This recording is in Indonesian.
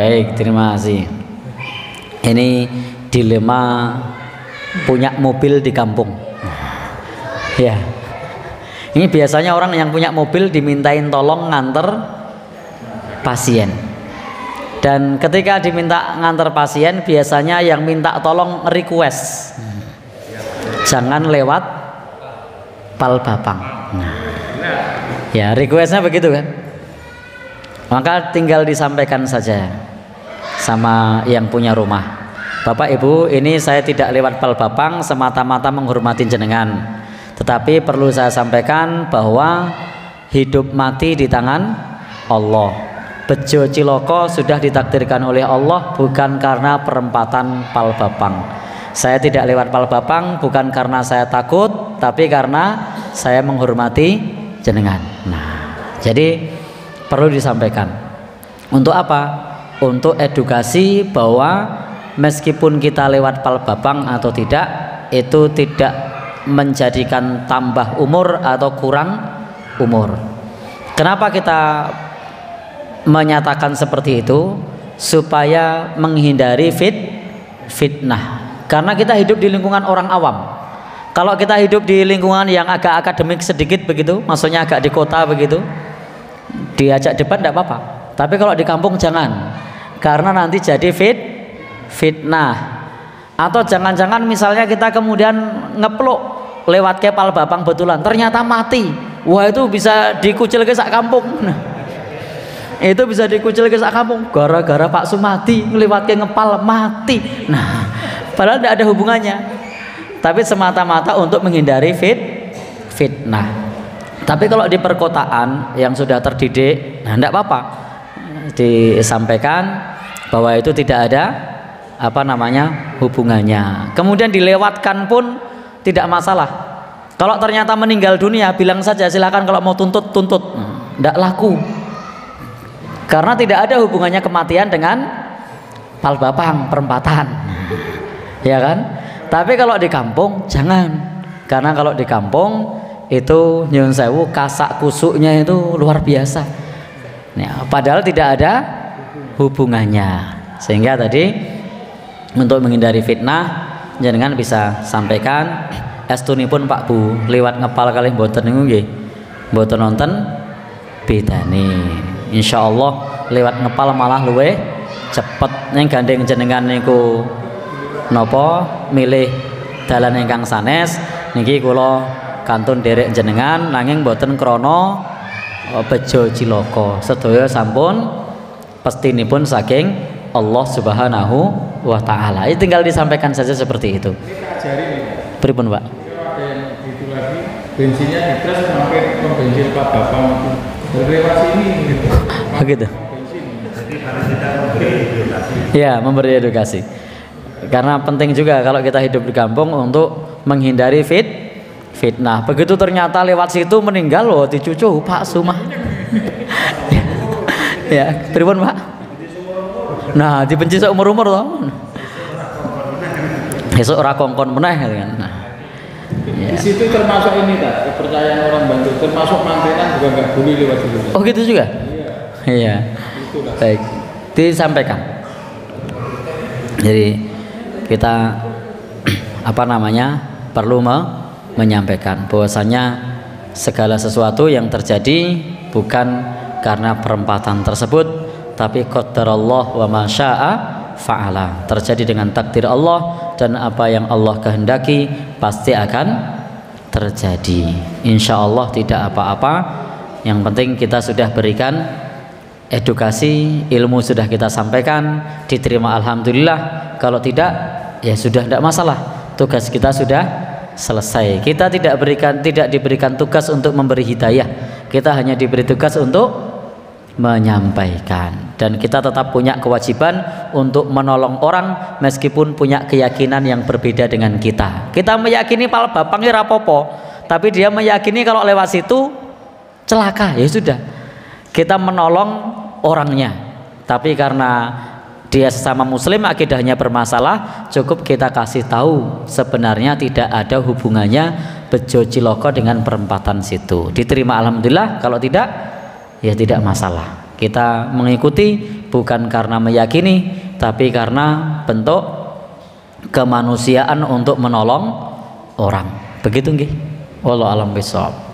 Baik, terima kasih. Ini dilema punya mobil di kampung. Ya. Ini biasanya orang yang punya mobil dimintain tolong nganter pasien. Dan ketika diminta nganter pasien, biasanya yang minta tolong request. Jangan lewat Pal Bapang. Nah. Ya, requestnya begitu kan. Maka tinggal disampaikan saja sama yang punya rumah. Bapak Ibu, ini saya tidak lewat Pal Bapang semata-mata menghormati jenengan, tetapi perlu saya sampaikan bahwa hidup mati di tangan Allah. Bejo ciloko sudah ditakdirkan oleh Allah, bukan karena perempatan Pal Bapang. Saya tidak lewat Pal Bapang bukan karena saya takut, tapi karena saya menghormati jenengan. Nah, jadi perlu disampaikan. Untuk apa? Untuk edukasi bahwa meskipun kita lewat Pal Bapang atau tidak, itu tidak menjadikan tambah umur atau kurang umur. Kenapa kita menyatakan seperti itu? Supaya menghindari fitnah. Karena kita hidup di lingkungan orang awam. Kalau kita hidup di lingkungan yang agak akademik sedikit begitu, maksudnya agak di kota begitu, diajak debat tidak apa-apa. Tapi kalau di kampung jangan, karena nanti jadi fitnah. Atau jangan-jangan misalnya kita kemudian ngepluk lewat ke Pal Bapang betulan, ternyata mati. Wah, itu bisa dikucil ke sak kampung. Nah, itu bisa dikucil ke sak kampung gara-gara Pak Sumadi ngelewat ke ngepal mati. Nah, padahal tidak ada hubungannya, tapi semata-mata untuk menghindari fitnah. Tapi kalau di perkotaan yang sudah terdidik, nah tidak apa-apa, disampaikan bahwa itu tidak ada hubungannya. Kemudian dilewatkan pun tidak masalah. Kalau ternyata meninggal dunia, bilang saja silakan, kalau mau tuntut, tidak laku, karena tidak ada hubungannya kematian dengan Pal Bapang perempatan, ya kan? Tapi kalau di kampung jangan, karena kalau di kampung itu nyun sewu kasak kusuknya itu luar biasa ya, padahal tidak ada hubungannya. Sehingga tadi untuk menghindari fitnah, jenengan bisa sampaikan estunipun Pak Bu lewat ngepal kali mboten niku nggih mboten nonton bedane. Insyaallah lewat ngepal malah luwih cepet. Ning gandeng jenengan niku napa milih dalan ingkang sanes niki kula kantun derek jenengan, nanging boten krono bejo ciloko. Sedaya sampun pestinipun saking Allah Subhanahu wa taala. Ini tinggal disampaikan saja seperti itu. Pripun, Pak? Itu lagi bensinnya ditres sampai bensin Pak Bapang lewat sini gitu. Begitu. Jadi harus kita memberi edukasi. Ya, memberi edukasi. Karena penting juga kalau kita hidup di kampung untuk menghindari fitnah. Begitu ternyata lewat situ meninggal loh, dicucu Pak Sumah. Ya, pripun Pak? Nah, dibenci seumur-umur toh. Esuk ora kongkon meneh kan. Nah. Ya. Di situ termasuk ini tak, kepercayaan orang Bantul, termasuk mangkrenan juga nggak boleh lewat situ. Oh gitu juga? Iya. Itulah. Baik, disampaikan. Jadi kita perlu menyampaikan bahwasanya segala sesuatu yang terjadi bukan karena perempatan tersebut, tapi qadarallah wa ma syaa fa'ala. Terjadi dengan takdir Allah, dan apa yang Allah kehendaki pasti akan terjadi. Insya Allah tidak apa-apa. Yang penting kita sudah berikan edukasi, ilmu sudah kita sampaikan, diterima alhamdulillah. Kalau tidak, ya sudah tidak masalah. Tugas kita sudah selesai. Kita tidak diberikan tugas untuk memberi hidayah. Kita hanya diberi tugas untuk menyampaikan, dan kita tetap punya kewajiban untuk menolong orang meskipun punya keyakinan yang berbeda dengan kita. Kita meyakini Pal Bapang ya rapopo, tapi dia meyakini kalau lewat situ celaka, ya sudah, kita menolong orangnya. Tapi karena dia sesama muslim, akidahnya bermasalah, cukup kita kasih tahu sebenarnya tidak ada hubungannya bejo ciloko dengan perempatan situ. Diterima alhamdulillah, kalau tidak ya tidak masalah. Kita mengikuti bukan karena meyakini, tapi karena bentuk kemanusiaan untuk menolong orang. Begitu nggih. Wallahu a'lam bishawab.